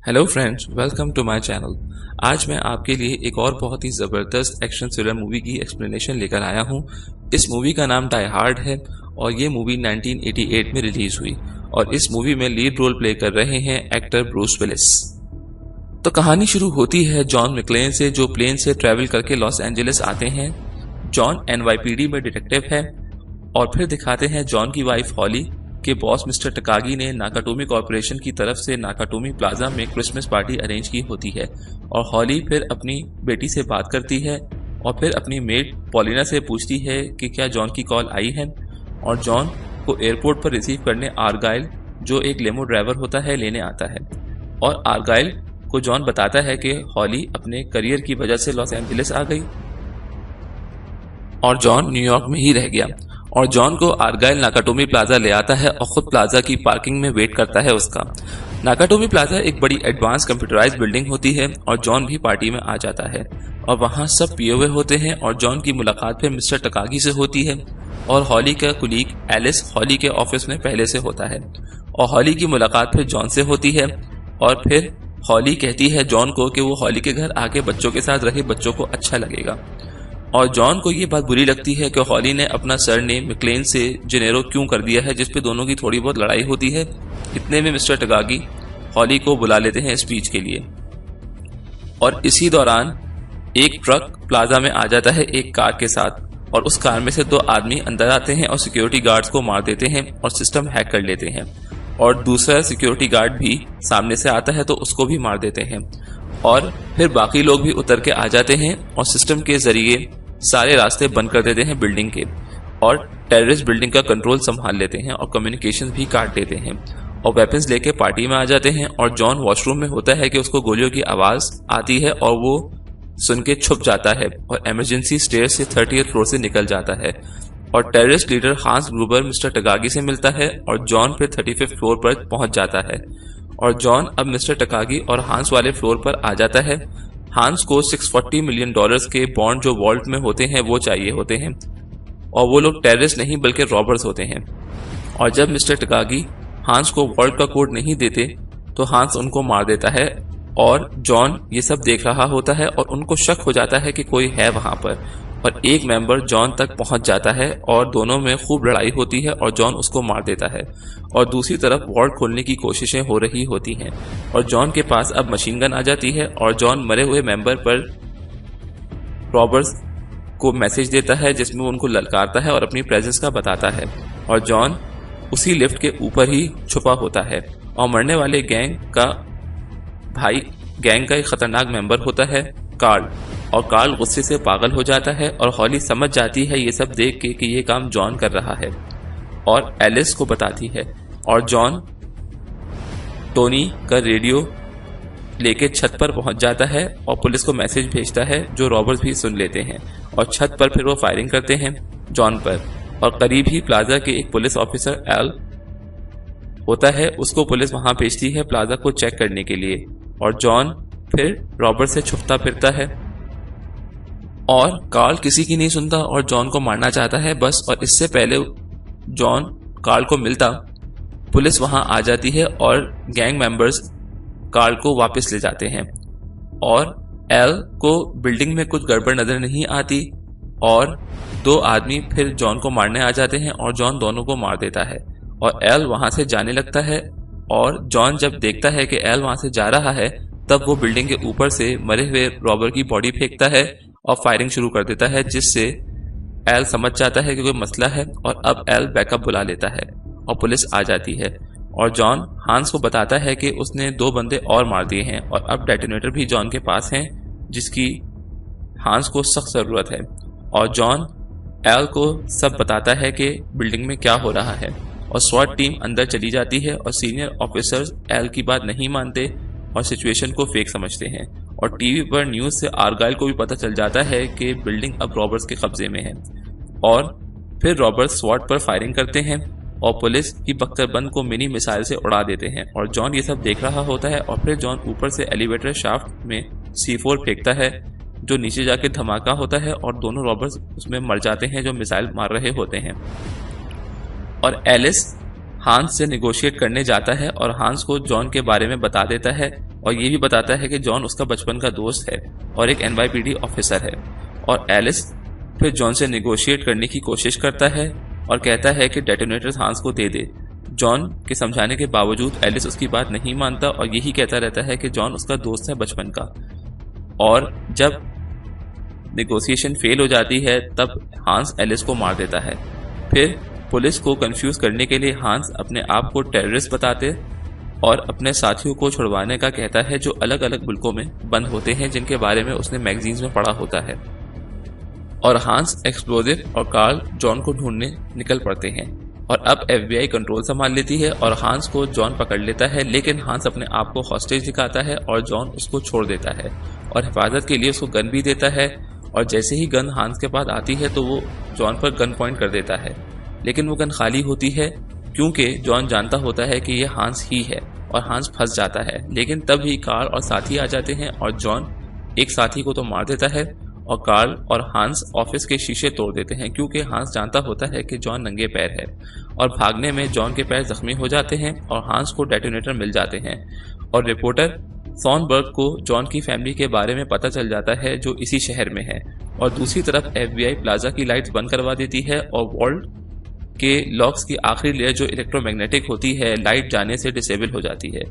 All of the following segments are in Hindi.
Hello friends, welcome to my channel. आज मैं आपके लिए एक और बहुत ही ज़बरदस्त एक्शन थ्रिलर मूवी की एक्सप्लेनेशन लेकर आया हूं। इस मूवी का नाम डाई हार्ड है और ये मूवी 1988 में रिलीज हुई और इस मूवी में लीड रोल प्ले कर रहे हैं एक्टर ब्रूस विलिस। तो कहानी शुरू होती है जॉन मैक्लेन से, जो प्लेन से ट्रैवल करके लॉस एंजलिस आते हैं। जॉन एनवाईपीडी में डिटेक्टिव है और फिर दिखाते हैं जॉन की वाइफ हॉली के बॉस मिस्टर टकागी ने नाकाटोमी कॉर्पोरेशन की तरफ से नाकाटोमी प्लाजा में क्रिसमस पार्टी अरेंज की होती है और हॉली फिर अपनी बेटी से बात करती है और फिर अपनी मेड पॉलिना से पूछती है कि क्या जॉन की कॉल आई है और जॉन को एयरपोर्ट पर रिसीव करने आर्गाइल, जो एक लेमो ड्राइवर होता है, लेने आता है। और आर्गाइल को जॉन बताता है कि हॉली अपने करियर की वजह से लॉस एंजलिस आ गई और जॉन न्यूयॉर्क में ही रह गया। और जॉन को आर्गाइल नाकाटोमी प्लाजा ले आता है और खुद प्लाजा की पार्किंग में वेट करता है उसका। नाकाटोमी प्लाजा एक बड़ी एडवांस कंप्यूटराइज्ड बिल्डिंग होती है और जॉन भी पार्टी में आ जाता है और वहां सब पिए हुए होते हैं और जॉन की मुलाकात फिर मिस्टर टकागी से होती है और हॉली का कुलीग एलिस हॉली के ऑफिस में पहले से होता है और हॉली की मुलाकात फिर जॉन से होती है और फिर हॉली कहती है जॉन को कि वो हॉली के घर आके बच्चों के साथ रहे, बच्चों को अच्छा लगेगा। और जॉन को ये बात बुरी लगती है कि हॉली ने अपना सरनेम मैक्लेन से जेनेरो क्यों कर दिया है, जिसपे दोनों की थोड़ी बहुत लड़ाई होती है। इतने में मिस्टर टकागी हॉली को बुला लेते हैं स्पीच के लिए और इसी दौरान एक ट्रक प्लाजा में आ जाता है एक कार के साथ और उस कार में से दो आदमी अंदर आते हैं और सिक्योरिटी गार्ड्स को मार देते हैं और सिस्टम हैक कर लेते हैं और दूसरा सिक्योरिटी गार्ड भी सामने से आता है तो उसको भी मार देते हैं और फिर बाकी लोग भी उतर के आ जाते हैं और सिस्टम के जरिए सारे रास्ते बंद कर देते हैं बिल्डिंग के और टेररिस्ट बिल्डिंग का कंट्रोल संभाल लेते हैं और कम्युनिकेशन भी काट देते हैं और वेपन्स लेके पार्टी में आ जाते हैं। और जॉन वॉशरूम में होता है कि उसको गोलियों की आवाज आती है और वो सुन के छुप जाता है और इमरजेंसी स्टेयर से 30th फ्लोर से निकल जाता है और टेररिस्ट लीडर हांस ग्रुबर मिस्टर टकागी से मिलता है और जॉन फिर 35th फ्लोर पर पहुंच जाता है और जॉन अब मिस्टर टकागी और हांस वाले फ्लोर पर आ जाता है। हांस को $640 मिलियन के बॉन्ड जो वॉल्ट में होते हैं वो चाहिए होते हैं और वो लोग टेररिस्ट नहीं बल्कि रॉबर्स होते हैं। और जब मिस्टर टकागी हांस को वॉल्ट का कोड नहीं देते तो हांस उनको मार देता है और जॉन ये सब देख रहा होता है और उनको शक हो जाता है कि कोई है वहां पर और एक मेंबर जॉन तक पहुंच जाता है और दोनों में खूब लड़ाई होती है और जॉन उसको मार देता है और दूसरी तरफ वॉल्ट खोलने की कोशिशें हो रही होती हैं और जॉन के पास अब मशीन गन आ जाती है और जॉन मरे हुए मेंबर पर रॉबर्ट्स को मैसेज देता है जिसमें वो उनको ललकारता है और अपनी प्रेजेंस का बताता है और जॉन उसी लिफ्ट के ऊपर ही छुपा होता है और मरने वाले गैंग का भाई गैंग का एक खतरनाक मेंबर होता है कार्ल और कार्ल गुस्से से पागल हो जाता है और हॉली समझ जाती है ये सब देख के कि ये काम जॉन कर रहा है और एलिस को बताती है और जॉन टोनी का रेडियो लेके छत पर पहुंच जाता है और पुलिस को मैसेज भेजता है जो रॉबर्स भी सुन लेते हैं और छत पर फिर वो फायरिंग करते हैं जॉन पर और करीब ही प्लाजा के एक पुलिस ऑफिसर एल होता है, उसको पुलिस वहां भेजती है प्लाजा को चेक करने के लिए और जॉन फिर रॉबर्ट से छुपता फिरता है और कार्ल किसी की नहीं सुनता और जॉन को मारना चाहता है बस। और इससे पहले जॉन कार्ल को मिलता पुलिस वहां आ जाती है और गैंग मेंबर्स कार्ल को वापस ले जाते हैं और एल को बिल्डिंग में कुछ गड़बड़ नजर नहीं आती और दो आदमी फिर जॉन को मारने आ जाते हैं और जॉन दोनों को मार देता है और एल वहां से जाने लगता है और जॉन जब देखता है कि एल वहां से जा रहा है तब वो बिल्डिंग के ऊपर से मरे हुए रॉबर की बॉडी फेंकता है और फायरिंग शुरू कर देता है जिससे एल समझ जाता है कि कोई मसला है और अब एल बैकअप बुला लेता है और पुलिस आ जाती है और जॉन हांस को बताता है कि उसने दो बंदे और मार दिए हैं और अब डेटोनेटर भी जॉन के पास हैं जिसकी हांस को सख्त जरूरत है और जॉन एल को सब बताता है कि बिल्डिंग में क्या हो रहा है और स्वॉट टीम अंदर चली जाती है और सीनियर ऑफिसर्स एल की बात नहीं मानते और सिचुएशन को फेक समझते हैं और टीवी पर न्यूज से आर्गाइल को भी पता चल जाता है कि बिल्डिंग अब रॉबर्ट्स के कब्जे में है और फिर रॉबर्ट्स स्वॉट पर फायरिंग करते हैं और पुलिस की बख्तरबंद को मिनी मिसाइल से उड़ा देते हैं और जॉन ये सब देख रहा होता है और फिर जॉन ऊपर से एलिवेटर शाफ्ट में C4 फेंकता है जो नीचे जाके धमाका होता है और दोनों रॉबर्ट्स उसमें मर जाते हैं जो मिसाइल मार रहे होते हैं और एलिस हांस से नेगोशिएट करने जाता है और हांस को जॉन के बारे में बता देता है और ये भी बताता है कि जॉन उसका बचपन का दोस्त है और एक NYPD ऑफिसर है। और एलिस फिर जॉन से निगोशिएट करने की कोशिश करता है और कहता है कि डेटोनेटर्स हांस को दे दे। जॉन के समझाने के बावजूद एलिस उसकी बात नहीं मानता और यही कहता रहता है कि जॉन उसका दोस्त है बचपन का। और जब नेगोशिएशन फेल हो जाती है तब हांस एलिस को मार देता है। फिर पुलिस को कंफ्यूज करने के लिए हांस अपने आप को टेररिस्ट बताते और अपने साथियों को छुड़वाने का कहता है जो अलग अलग मुल्कों में बंद होते हैं, जिनके बारे में उसने मैगजीन्स में पढ़ा होता है। और हांस एक्सप्लोजिव और कार्ल जॉन को ढूंढने निकल पड़ते हैं। और अब FBI कंट्रोल संभाल लेती है और हांस को जॉन पकड़ लेता है, लेकिन हांस अपने आप को हॉस्टेज दिखाता है और जॉन उसको छोड़ देता है और हिफाजत के लिए उसको गन भी देता है। और जैसे ही गन हांस के पास आती है तो वो जॉन पर गन पॉइंट कर देता है, लेकिन वो गन खाली होती है क्योंकि जॉन जानता होता है कि ये हांस ही है और हांस फंस जाता है। लेकिन तब ही कार्ल और साथी आ जाते हैं और जॉन एक साथी को तो मार देता है और कार्ल और हांस ऑफिस के शीशे तोड़ देते हैं क्योंकि हांस जानता होता है कि जॉन नंगे पैर है। और भागने में जॉन के पैर जख्मी हो जाते हैं और हांस को डेटोनेटर मिल जाते हैं। और रिपोर्टर सॉनबर्ग को जॉन की फैमिली के बारे में पता चल जाता है जो इसी शहर में है। और दूसरी तरफ FBI प्लाजा की लाइट्स बंद करवा देती है और वॉल्ट के लॉक्स की आखिरी लेयर जो इलेक्ट्रोमैग्नेटिक होती है लाइट जाने से डिसेबल हो जाती है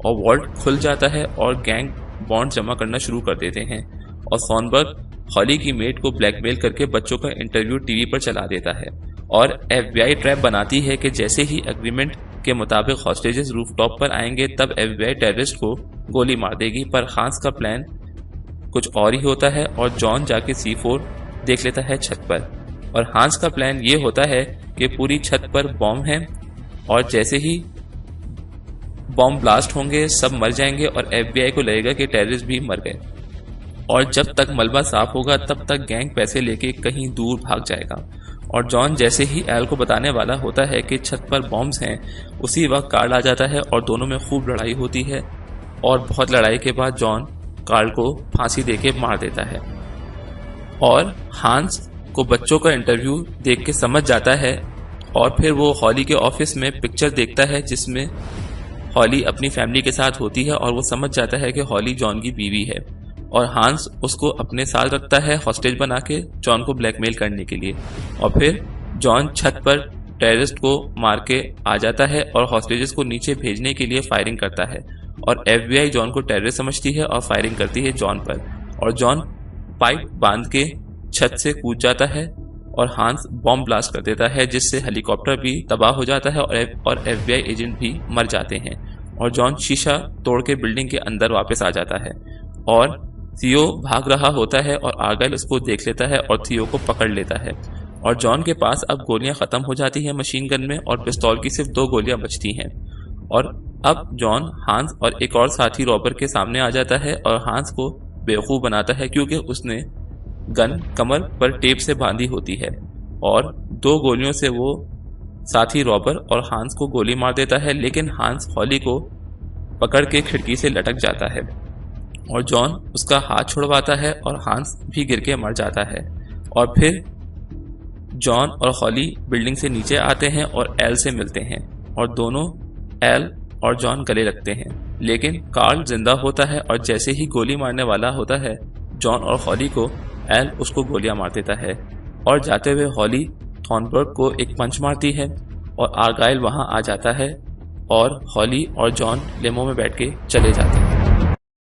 और वॉल्ट खुल जाता है और गैंग बॉन्ड जमा करना शुरू कर देते हैं। और सॉनबर्ग हॉली की मेट को ब्लैकमेल करके बच्चों का इंटरव्यू टीवी पर चला देता है। और FBI ट्रैप बनाती है कि जैसे ही एग्रीमेंट के मुताबिक हॉस्टेजेस रूफटॉप पर आएंगे तब FBI टेररिस्ट को गोली मार देगी। पर हांस का प्लान कुछ और ही होता है और जॉन जाके C4 देख लेता है छत पर। और हांस का प्लान ये होता है कि पूरी छत पर बॉम्ब है और जैसे ही बॉम्ब ब्लास्ट होंगे सब मर जाएंगे और FBI को लगेगा कि टेररिस्ट भी मर गए। और जब तक मलबा साफ होगा तब तक गैंग पैसे लेके कहीं दूर भाग जाएगा। और जॉन जैसे ही एल को बताने वाला होता है कि छत पर बॉम्ब्स हैं, उसी वक्त कार्ल आ जाता है और दोनों में खूब लड़ाई होती है। और बहुत लड़ाई के बाद जॉन कार्ल को फांसी देके मार देता है। और हांस को बच्चों का इंटरव्यू देख के समझ जाता है और फिर वो हॉली के ऑफिस में पिक्चर देखता है जिसमें हॉली अपनी फैमिली के साथ होती है और वो समझ जाता है कि हॉली जॉन की बीवी है। और हांस उसको अपने साथ रखता है हॉस्टेज बना के जॉन को ब्लैकमेल करने के लिए। और फिर जॉन छत पर टेररिस्ट को मार के आ जाता है और हॉस्टेजेस को नीचे भेजने के लिए फायरिंग करता है। और FBI जॉन को टेररिस्ट समझती है और फायरिंग करती है जॉन पर। और जॉन पाइप बांध के छत से कूद जाता है और हांस बॉम्ब ब्लास्ट कर देता है जिससे हेलीकॉप्टर भी तबाह हो जाता है और FBI एजेंट भी मर जाते हैं। और जॉन शीशा तोड़ के बिल्डिंग के अंदर वापस आ जाता है और थियो भाग रहा होता है और आर्गाइल उसको देख लेता है और थियो को पकड़ लेता है। और जॉन के पास अब गोलियां खत्म हो जाती हैं मशीन गन में और पिस्तौल की सिर्फ 2 गोलियां बचती हैं। और अब जॉन हांस और एक और साथी रॉबर के सामने आ जाता है और हांस को बेवकूफ़ बनाता है क्योंकि उसने गन कमर पर टेप से बांधी होती है। और 2 गोलियों से वो साथी रॉबर और हांस को गोली मार देता है, लेकिन हांस हॉली को पकड़ के खिड़की से लटक जाता है और जॉन उसका हाथ छुड़वाता है और हांस भी गिर के मर जाता है। और फिर जॉन और हॉली बिल्डिंग से नीचे आते हैं और एल से मिलते हैं और दोनों एल और जॉन गले लगते हैं। लेकिन कार्ल जिंदा होता है और जैसे ही गोली मारने वाला होता है जॉन और हॉली को, एल उसको गोलियां मार देता है। और जाते हुए हॉली थॉर्नबर्ग को एक पंच मारती है और आर्गाइल वहां आ जाता है और हॉली और जॉन लेमो में बैठ के चले जाते हैं।